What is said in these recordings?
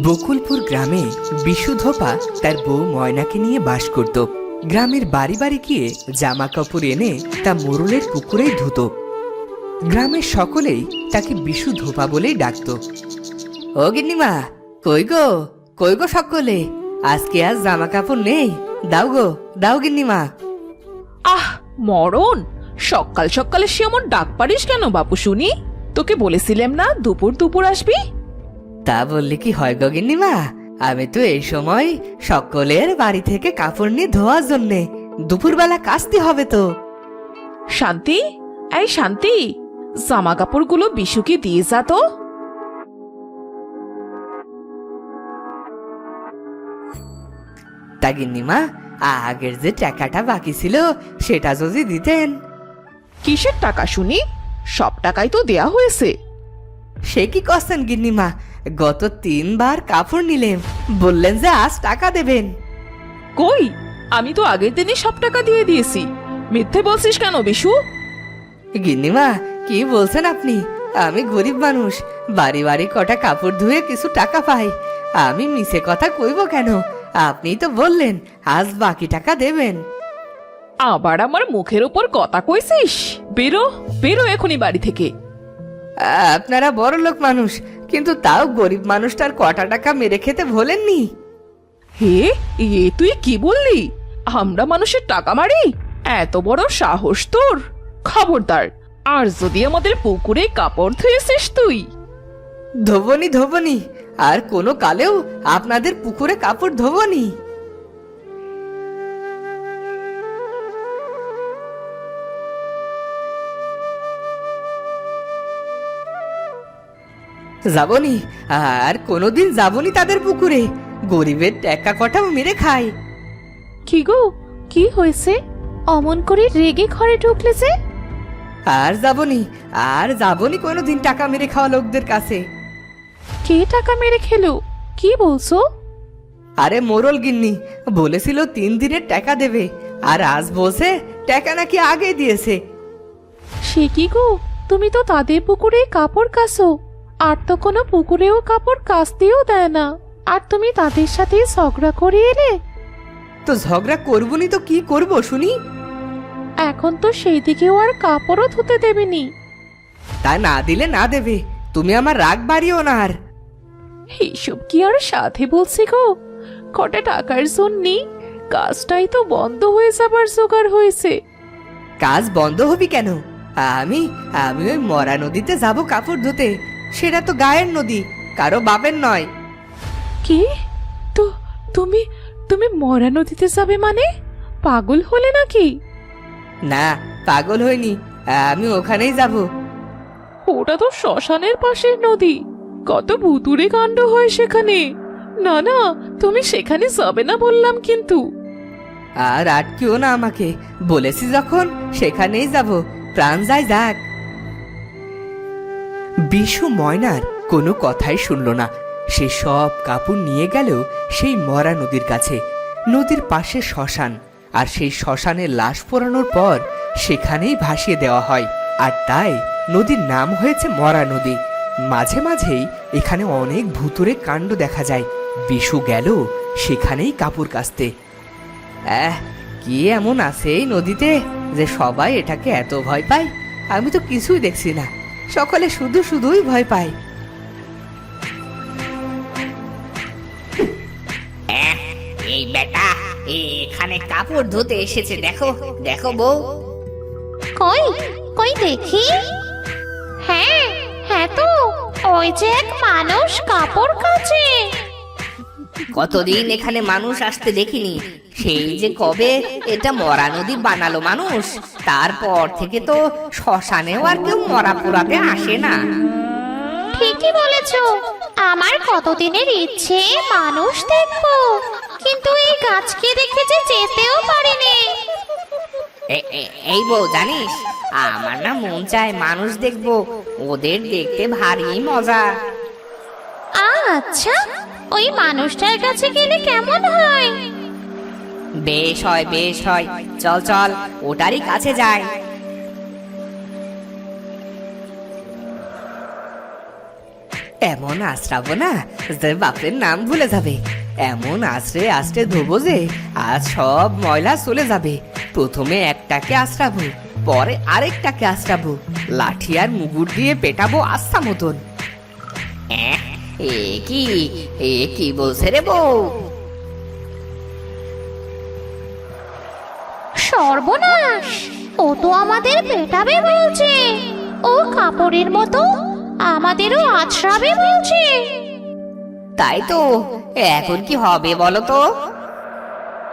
বকুলপুর গ্রামে বিশু ধোপা তার বউ ময়নাকে নিয়ে বাস করত। গ্রামের বাড়ি বাড়ি গিয়ে জামা কাপড় এনে তা মোরলের পুকুরেই ধুত। গ্রামের সকলেই তাকে বিশু ধোপা বলেই ডাকত। ও গিন্নিমা, কই গো কই গো সকলে, আজকে আর জামা কাপড় নেই, দাও গো দাও গিন্নিমা। আহ মরণ, সকাল সকালে সে এমন ডাক পারিস কেন বাপু শুনি? তোকে বলেছিলাম না দুপুর দুপুর আসবি? তা বললে কি হয় গো গিন্নিমা, আমি তো এই সময় সকলের বাড়ি থেকে কাপড় নিয়ে ধোয়ার জন্যে, দুপুরবেলা কাচতে হবে তো। শান্তি, এই শান্তি, জামা কাপড়গুলো বিশুকে দিয়ে যা তো। তা গিন্নিমা, আগের যে টাকাটা বাকি ছিল সেটা যদি দিতেন। কিসের টাকা শুনি? সব টাকাই তো দেয়া হয়েছে। সে কি করছেন গিন্নিমা, গত 3 বার কাপড় নিলেন, বললেন যে আজ টাকা দেবেন। কই, আমি তো আগের দিনই সব টাকা দিয়ে দিয়েছি। মিথ্যে বলছিস কেন বিশু? গিন্নিমা কি বলছেন আপনি? আমি গরিব মানুষ, বাড়ি বাড়ি কটা কাপড় ধুয়ে কিছু টাকা পাই, আমি মিছে কথা কইব কেন? আপনিই তো বললেন আজ বাকি টাকা দেবেন। আবার আমার মুখের উপর কথা কইছিস? বেরো বেরো এখনই বাড়ি থেকে। আপনারা বড় লোক মানুষ, কিন্তু তাও গরিব মানুষটার কটা টাকা মেরে খেতে ভোলেননি। হে, এ তুই কি বললি? আমরা মানুষের টাকা মারি? এত বড় সাহস তোর! খবরদার, আর যদি আমাদের পুকুরে কাপড় ধুয়েছিস তুই। ধোবনি ধোবনি, আর কোনো কালেও আপনাদের পুকুরে কাপড় ধোবনি। যাবনি, আর কোনোদিন যাবনি তাদের পুকুরে, গরিবের টাকা কটাও মেরে খায়। কি গো, কি হয়েছে? অমন করে রেগে ঘরে ঢুকলে যে? আর যাবনি, আর যাবনি কোনোদিন টাকা মেরে খাওয়া লোকদের কাছে। কে টাকা মেরে খেলো? কি বলছো? আরে মোরল গিন্নি বলেছিল 3 দিনের টাকা দেবে, আর আজ বলছে টাকা নাকি আগে দিয়েছে। সে কি গো, তুমি তো তাদের পুকুরে কাপড় কাচো, আর তো কোনো পুকুরেও কাপড় কাচতেও দেয় না, আর তুমি তাদের সাথে ঝগড়া করে এলে? তো ঝগড়া করবনি তো কি করব শুনি? এখন তো সেই দিকেও আর কাপড়ও ধুতে দেবেনি। তা না দিলে না দেবে, তুমি আমার রাগ বাড়িও না আর। এইসব কি আর সাথে বলছি গো, কটা টাকার জন্যে কাজটাই তো বন্ধ হয়ে যাবার জোগাড় হয়েছে। কাজ বন্ধ হবি কেন? আমি আমি ওই মরা নদীতে যাব কাপড় ধুতে, সেটা তো গায়ের নদী, কারো বাপের নয়। কি? তো তুমি তুমি মরা নদীতে যাবে মানে? পাগল হলে নাকি? না, পাগল হইনি, আমি ওখানেই যাব। ওটা তো শ্মশানের পাশের নদী, কত ভুতুড়ে কাণ্ড হয় সেখানে। না না, তুমি সেখানে যাবে না বললাম কিন্তু। আর আটকিও না আমাকে, বলেছি যখন সেখানেই যাব, প্রাণ যায় যাক। বিশু ময়নার কোনো কথাই শুনল না, সে সব কাপড় নিয়ে গেল সেই মরা নদীর কাছে। নদীর পাশে শ্মশান, আর সেই শ্মশানে লাশ পোড়ানোর পর সেখানেই ভাসিয়ে দেওয়া হয়, আর তাই নদীর নাম হয়েছে মরা নদী। মাঝে মাঝেই এখানে অনেক ভুতুড়ে কাণ্ড দেখা যায়। বিশু গেল সেখানেই কাপড় কাচতে। কি এমন আছে এই নদীতে যে সবাই এটাকে এত ভয় পায়? আমি তো কিছুই দেখছি না, সকলে শুধু শুধুই ভয় পায়। এই বেটা এখানে কাপড় ধুতে এসেছে, দেখো দেখো বউ। কই কই দেখি। হ্যাঁ হ্যাঁ, তো ওই যে এক মানুষ কাপড় কাচে। কতদিন এখানে মানুষ আসতে দেখিনি, সেই যে কবে এটা মরা নদী বানালো মানুষ, তারপর থেকে তো শ্মশানেও আর কেউ মরা পোড়াতে আসে না। ঠিকই বলেছো, আমার কতদিনের ইচ্ছে মানুষ দেখবো, কিন্তু এই গাছকে দেখে যে যেতেও পারিনি। এই বউ জানিস, আমার না মন চায় মানুষ দেখবো, ওদের দেখতে ভারী মজা। আচ্ছা, ওই মানুষটার কাছে গেলে কেমন হয়? বেশ হয় বেশ হয়, চল চল ওটারই কাছে যাই। এমন আশ্রাবো না যে বাপের নাম ভুলে যাবে। এমন আশ্রে আশ্রে ধোবো যে আজ সব ময়লা চলে যাবে। প্রথমে একটাকে আশ্রাবো, পরে আরেকটাকে আশ্রাবো, লাঠি আর মুগুর দিয়ে পেটাবো আস্থা মতন। এ কি বলছে রে বউ? সর্বনাশ, ও তো আমাদের পেটাবে বলছে। ও কাপড়ের মতো আমাদেরও আছড়াবে বলছে। তাই তো, এখন কি হবে বলো তো?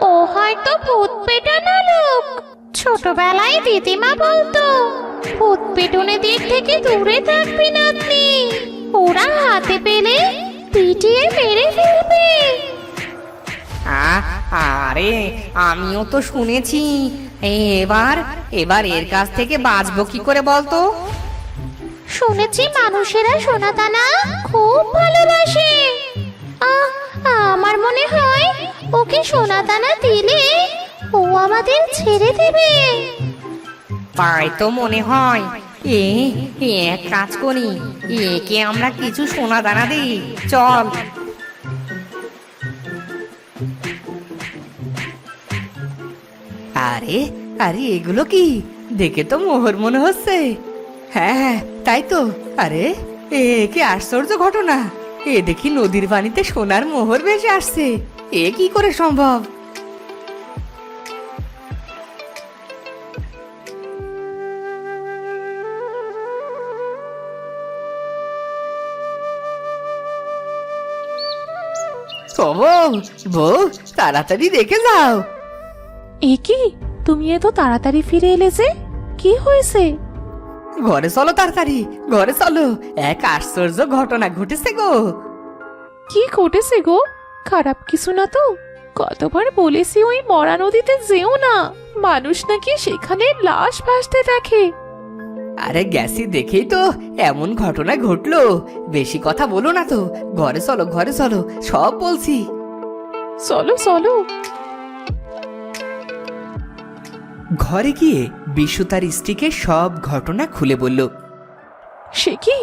ও হয়তো ভূত পেটানো লোক। ছোটবেলায় দিদিমা বলতো, ভূত পেটনে দিক থেকে দূরে থাকবি নাতনি, ওরা হাতে পেলে পিটিয়ে মেরে ফেলবে। আরে আমিও তো শুনেছি। এবার এর কাছ থেকে বাঁচবো কি করে বলতো? শুনেছি মানুষেরা সোনাদানা খুব ভালোবাসে। আমার মনে হয় ওকে সোনাদানা দিলে ও আমাদের ছেড়ে দেবে। তাই তো মনে হয়। এক কাজ করি, একে আমরা কিছু সোনা দানা দিই, চল। আরে আরে এগুলো কি? দেখে তো মোহর মনে হচ্ছে। হ্যাঁ হ্যাঁ, তাই তো। আরে এ কি আশ্চর্য ঘটনা! এ দেখি নদীর পানিতে সোনার মোহর ভেসে আসছে। এ কি করে সম্ভব? ও বউ, তাড়াতাড়ি দেখে যাও। এ কি, তুমি এত তাড়াতাড়ি ফিরে এলে যে? কি হয়েছে? ঘরে চলো তাড়াতাড়ি, ঘরে চলো। এক আশ্চর্য ঘটনা ঘটেছে গো। কি ঘটেছে গো? খারাপ কিছু না তো? কতবার বলেছি ওই মরা নদীতে যেও না, মানুষ নাকি সেখানে লাশ ভাসতে দেখে। আরে গেছি দেখেই তো এমন ঘটনা ঘটলো। বেশি কথা বলো না তো, ঘরে চলো, ঘরে চলো, সব বলছি। চলো চলো। ঘরে গিয়ে বিশু তার স্ত্রীকে সব ঘটনা খুলে বলল। সে কি,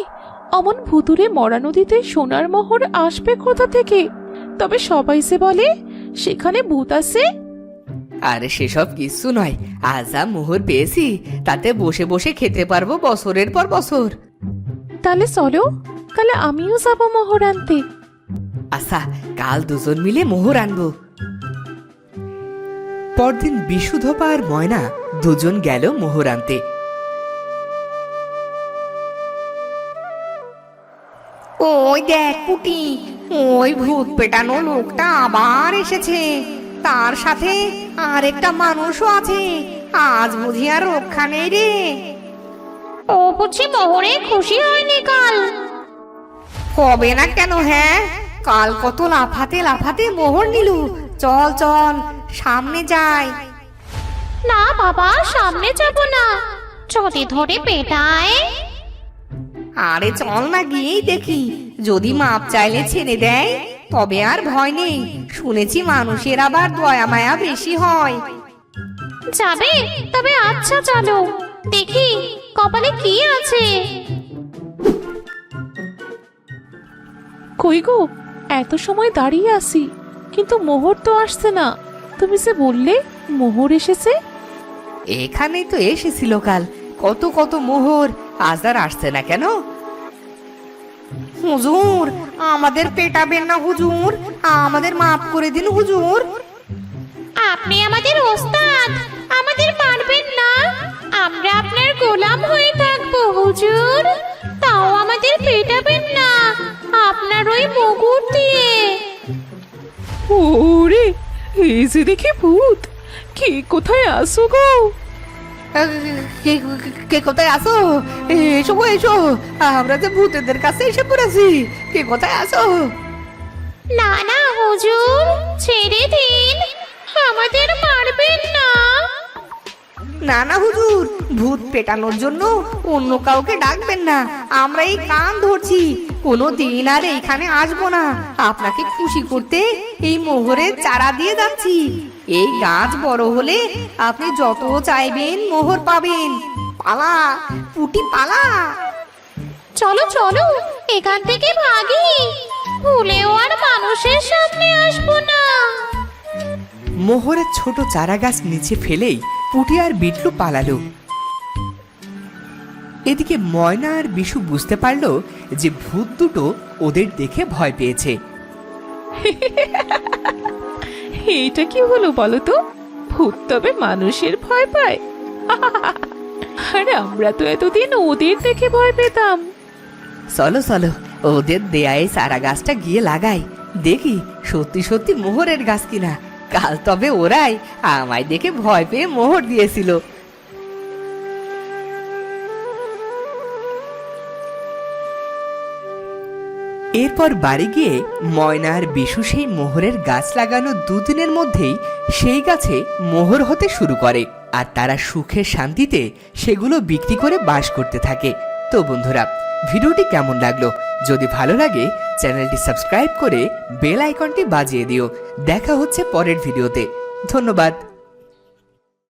অমন ভুতুরে মরা নদীতে সোনার মোহর আসবে কোথা থেকে? তবে সবাই যে বলে সেখানে ভূত আছে। আরে সেসব কিছু নয়, আজ যা মোহর পেয়েছি তাতে বসে বসে খেতে পারবো বছরের পর বছর। তাহলে চলো, কাল আমিও যাবো মোহর আনতে। আচ্ছা, কাল দুজন মিলে মোহর আনবো। পরদিন বিশু, ধোপা আর ময়না দুজন গেল মোহর আনতে। ওই দেখ পুটি, ওই ভূত পেটানো লোকটা আবার এসেছে। তার সাথে আরেকটা মানুষও আছে। আজ বুঝি আর রক্ষা নেই রে। ও বুঝি মোহরে খুশি হয়নি কাল? হবে না কেন? হ্যাঁ, কাল কত লাফাতে লাফাতে মোহর নিল। চল চল, সামনে যাই। না বাবা, সামনে যাব না, যদি ধরে পেটায়। আরে চল না, গিয়েই দেখি। যদি মাপ চাইলে ছেড়ে দেয় তবে আর ভয় নেই। শুনেছি মানুষের আবার দয়া মায়া বেশি হয়। যাবে? তবে আচ্ছা চলো, দেখি কপালে কি আছে। কই গো, এত সময় দাঁড়িয়ে আছি কিন্তু মোহর তো আসছে না। তুমি যে বললে মোহর এসেছে। এখানেই তো এসেছিল কাল, কত কত মোহর। আজ আর আসছে না কেন? হুজুর, আমাদের পেটাবেন না হুজুর, আমাদের মাফ করে দিন হুজুর। আপনি আমাদের ওস্তাদ, আমাদের মারবেন না। আমরা আপনার গোলাম হয়ে থাকবো হুজুর, তাও আমাদের পেটাবেন না আপনার ওই মুগুর দিয়ে। ওরে, এই যে দেখি ভূত। কে কোথায় আসো গো? কে কোথায় আসো? এসো গো, এসো। আমরা যে ভূতেদের কাছে এসে পড়েছি। কে কোথায় আসো? না না হুজুর, ছেড়ে দিন, আমাদের মারবেন না। না না হুজুর, ভূত পেটানোর জন্য অন্য কাউকে ডাকবেন না। আমরা এই কান ধরছি, কোনো দিন আর এইখানে আসবো না। আপনাকে খুশি করতে এই মোহরের চারা দিয়ে যাচ্ছি। এই গাছ বড় হলে আপনি যত চাইবেন মোহর পাবেন। পালা পুটি পালা। চলো চলো, এখান থেকে ভাগি, ভুলেও আর মানুষের সামনে আসবো না। মোহরের ছোট চারা গাছ নিচে ফেলেই পুটি আর বিটলু পালালো। এদিকে ময়না আর বিশু বুঝতে পারলো যে ভূত দুটো ওদের দেখে ভয় পেয়েছে। এইটা কি হলো বলো তো? ভূত তবে মানুষের ভয় পায়? আর আমরা তো এতদিন ওদের দেখে ভয় পেতাম। চলো চলো, ওদের দেয়ায় চারা গাছটা গিয়ে লাগাই, দেখি সত্যি সত্যি মোহরের গাছ কিনা। কাল তবে ওরাই আমায় দেখে ভয় পেয়ে মোহর দিয়েছিল। এরপর বাড়ি গিয়ে ময়না আর বিশু সেই মোহরের গাছ লাগানো দুদিনের মধ্যেই সেই গাছে মোহর হতে শুরু করে, আর তারা সুখে শান্তিতে সেগুলো বিক্রি করে বাস করতে থাকে। তো বন্ধুরা, ভিডিওটি কেমন লাগলো? যদি ভালো লাগে চ্যানেলটি সাবস্ক্রাইব করে বেল আইকনটি বাজিয়ে দিও। দেখা হচ্ছে পরের ভিডিওতে। ধন্যবাদ।